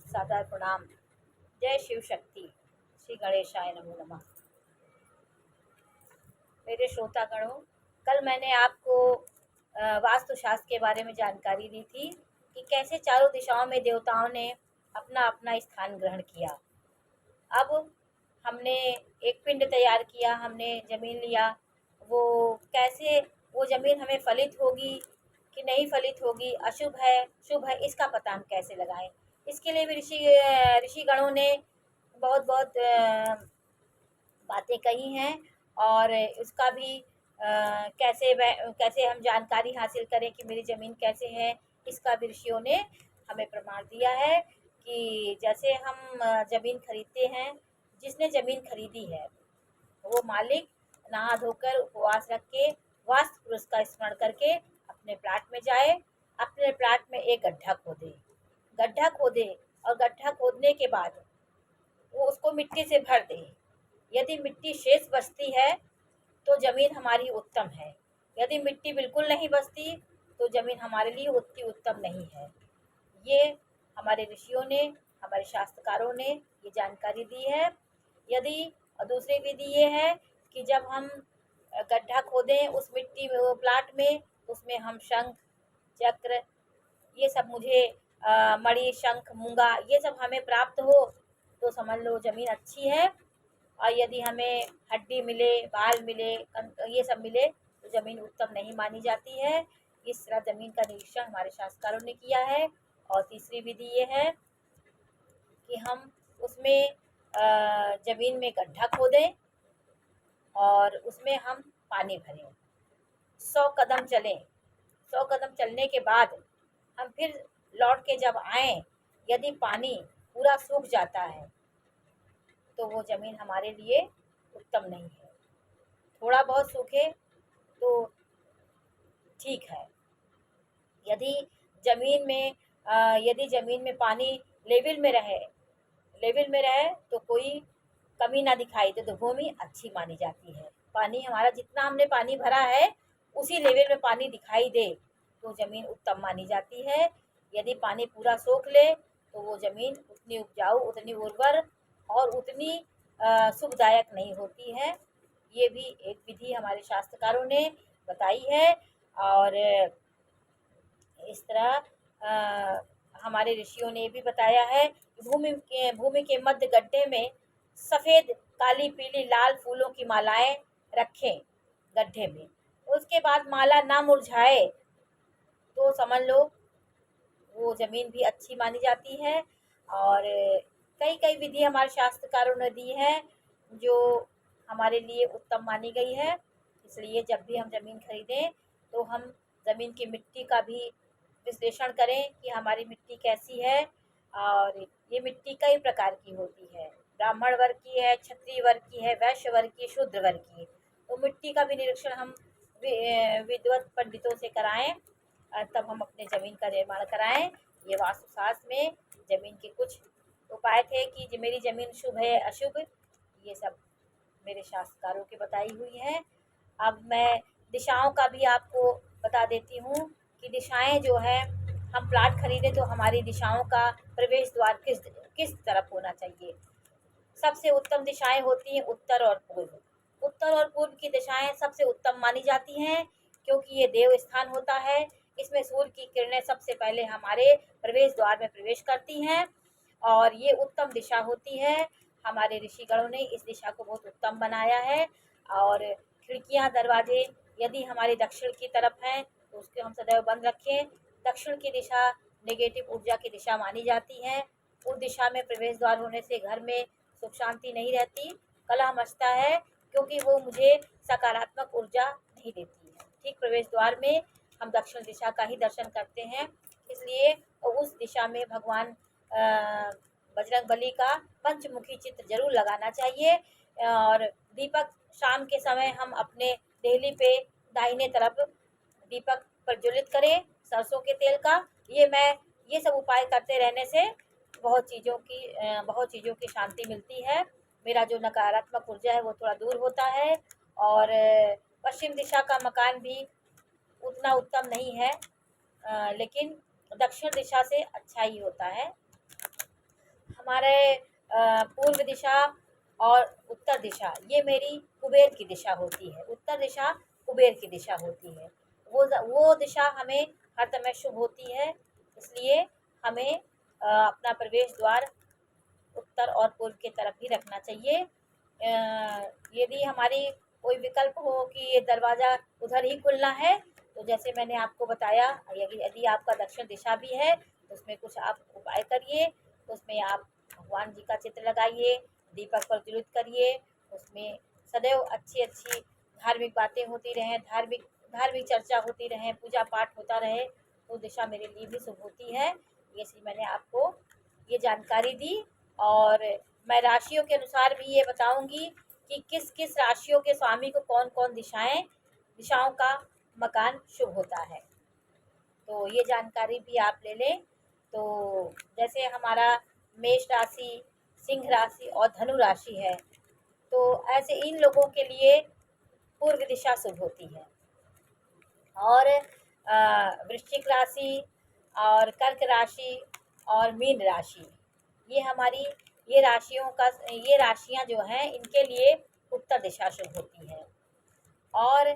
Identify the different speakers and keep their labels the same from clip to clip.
Speaker 1: सादर प्रणाम। जय शिव शक्ति। श्री गणेशाय नमो नमः। मेरे श्रोतागणों, कल मैंने आपको वास्तुशास्त्र के बारे में जानकारी दी थी कि कैसे चारों दिशाओं में देवताओं ने अपना अपना स्थान ग्रहण किया। अब हमने एक पिंड तैयार किया, हमने ज़मीन लिया। वो कैसे वो ज़मीन हमें फलित होगी कि नहीं फलित होगी, अशुभ है शुभ है, इसका पता हम कैसे लगाएं। इसके लिए भी ऋषिगणों ने बहुत बहुत बातें कही हैं। और उसका भी कैसे हम जानकारी हासिल करें कि मेरी ज़मीन कैसे है, इसका भी ऋषियों ने हमें प्रमाण दिया है कि जैसे हम ज़मीन खरीदते हैं, जिसने ज़मीन खरीदी है वो मालिक नहा धोकर उपवास रख के वास्तु पुरुष का स्मरण करके अपने प्लाट में जाए, अपने प्लाट में एक गड्ढा खोदे और गड्ढा खोदने के बाद वो उसको मिट्टी से भर दे। यदि मिट्टी शेष बचती है तो ज़मीन हमारी उत्तम है, यदि मिट्टी बिल्कुल नहीं बचती तो ज़मीन हमारे लिए उतनी उत्तम नहीं है। ये हमारे ऋषियों ने, हमारे शास्त्रकारों ने ये जानकारी दी है। यदि और दूसरी विधि ये है कि जब हम गड्ढा खोदें उस मिट्टी में, वो प्लाट में, उसमें हम शंख चक्र ये सब मुझे मणि शंख मूंगा ये सब हमें प्राप्त हो तो समझ लो ज़मीन अच्छी है। और यदि हमें हड्डी मिले, बाल मिले, ये सब मिले तो ज़मीन उत्तम नहीं मानी जाती है। इस तरह ज़मीन का निरीक्षण हमारे शास्त्रकारों ने किया है। और तीसरी विधि ये है कि हम उसमें ज़मीन में गड्ढा खोदें और उसमें हम पानी भरें, 100 कदम चलें। 100 कदम चलने के बाद हम फिर लौट के जब आएँ, यदि पानी पूरा सूख जाता है तो वो ज़मीन हमारे लिए उत्तम नहीं है। थोड़ा बहुत सूखे तो ठीक है। यदि ज़मीन में पानी लेवल में रहे तो कोई कमी ना दिखाई दे तो भूमि अच्छी मानी जाती है। पानी हमारा जितना हमने पानी भरा है उसी लेवल में पानी दिखाई दे तो ज़मीन उत्तम मानी जाती है। यदि पानी पूरा सोख ले तो वो ज़मीन उतनी उपजाऊ, उतनी उर्वर और उतनी सुखदायक नहीं होती है। ये भी एक विधि हमारे शास्त्रकारों ने बताई है। और इस तरह हमारे ऋषियों ने भी बताया है कि भूमि के मध्य गड्ढे में सफ़ेद, काली, पीली, लाल फूलों की मालाएं रखें गड्ढे में। उसके बाद माला ना मुरझाए तो समझ लो वो ज़मीन भी अच्छी मानी जाती है। और कई कई विधि हमारे शास्त्रकारों ने दी है जो हमारे लिए उत्तम मानी गई है। इसलिए जब भी हम ज़मीन खरीदें तो हम ज़मीन की मिट्टी का भी विश्लेषण करें कि हमारी मिट्टी कैसी है। और ये मिट्टी कई प्रकार की होती है, ब्राह्मण वर्ग की है, क्षत्रिय वर्ग की है, वैश्य वर्ग की, शूद्र वर्ग की। तो मिट्टी का भी निरीक्षण हम विद्वत पंडितों से कराएं, तब हम अपने ज़मीन का निर्माण कराएं। ये वास्तुशास्त्र में ज़मीन के कुछ उपाय थे कि मेरी ज़मीन शुभ है अशुभ, ये सब मेरे शास्त्रकारों की बताई हुई है। अब मैं दिशाओं का भी आपको बता देती हूँ कि दिशाएं जो है, हम प्लाट खरीदें तो हमारी दिशाओं का प्रवेश द्वार किस किस तरफ होना चाहिए। सबसे उत्तम दिशाएं होती हैं उत्तर और पूर्व। उत्तर और पूर्व की दिशाएं सबसे उत्तम मानी जाती हैं क्योंकि ये देव स्थान होता है। इसमें सूर्य की किरणें सबसे पहले हमारे प्रवेश द्वार में प्रवेश करती हैं और ये उत्तम दिशा होती है। हमारे ऋषिगणों ने इस दिशा को बहुत उत्तम बनाया है। और खिड़कियां, दरवाजे यदि हमारे दक्षिण की तरफ हैं तो उसको हम सदैव बंद रखें। दक्षिण की दिशा नेगेटिव ऊर्जा की दिशा मानी जाती है। उस दिशा में प्रवेश द्वार होने से घर में सुख शांति नहीं रहती, कलह मचता है, क्योंकि वो मुझे सकारात्मक ऊर्जा नहीं देती है। ठीक प्रवेश द्वार में हम दक्षिण दिशा का ही दर्शन करते हैं, इसलिए उस दिशा में भगवान बजरंग बली का पंचमुखी चित्र जरूर लगाना चाहिए। और दीपक शाम के समय हम अपने देहली पे दाहिने तरफ दीपक प्रज्वलित करें सरसों के तेल का। ये सब उपाय करते रहने से बहुत चीज़ों की शांति मिलती है। मेरा जो नकारात्मक ऊर्जा है वो थोड़ा दूर होता है। और पश्चिम दिशा का मकान भी उतना उत्तम नहीं है, लेकिन दक्षिण दिशा से अच्छा ही होता है। हमारे पूर्व दिशा और उत्तर दिशा ये मेरी कुबेर की दिशा होती है। उत्तर दिशा कुबेर की दिशा होती है। वो दिशा हमें हर समय शुभ होती है, इसलिए हमें अपना प्रवेश द्वार उत्तर और पूर्व की तरफ ही रखना चाहिए। यदि हमारी कोई विकल्प हो कि ये दरवाज़ा उधर ही खुलना है, तो जैसे मैंने आपको बताया, यदि आपका दक्षिण दिशा भी है तो उसमें कुछ आप उपाय करिए। तो उसमें आप भगवान जी का चित्र लगाइए, दीपक प्रज्वलित करिए, उसमें सदैव अच्छी अच्छी धार्मिक बातें होती रहें, धार्मिक धार्मिक चर्चा होती रहें, पूजा पाठ होता रहे, तो दिशा मेरे लिए भी शुभ होती है। ये मैंने आपको ये जानकारी दी। और मैं राशियों के अनुसार भी ये बताऊंगी कि किस किस राशियों के स्वामी को कौन कौन दिशाओं का मकान शुभ होता है, तो ये जानकारी भी आप ले लें। तो जैसे हमारा मेष राशि, सिंह राशि और धनु राशि है, तो ऐसे इन लोगों के लिए पूर्व दिशा शुभ होती है। और वृश्चिक राशि और कर्क राशि और मीन राशि, ये राशियां जो हैं इनके लिए उत्तर दिशा शुभ होती है। और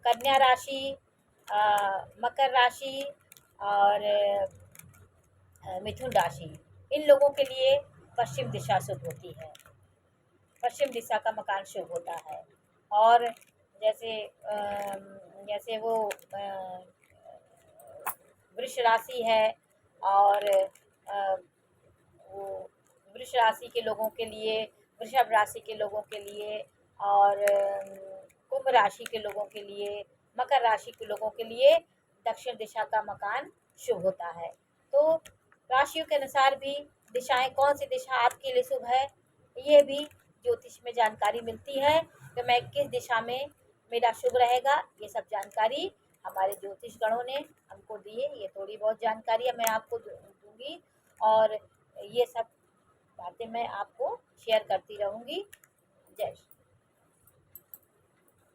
Speaker 1: कन्या राशि, मकर राशि और मिथुन राशि, इन लोगों के लिए पश्चिम दिशा शुभ होती है। पश्चिम दिशा का मकान शुभ होता है। और जैसे वो वृष राशि है, और वो वृष राशि के लोगों के लिए, वृषभ राशि के लोगों के लिए, और कुंभ राशि के लोगों के लिए, मकर राशि के लोगों के लिए दक्षिण दिशा का मकान शुभ होता है। तो राशियों के अनुसार भी दिशाएं, कौन सी दिशा आपके लिए शुभ है, ये भी ज्योतिष में जानकारी मिलती है कि मैं किस दिशा में मेरा शुभ रहेगा। ये सब जानकारी हमारे ज्योतिष गणों ने हमको दी है। ये थोड़ी बहुत जानकारी मैं आपको दूंगी, और ये सब बातें मैं आपको शेयर करती रहूँगी। जय श्री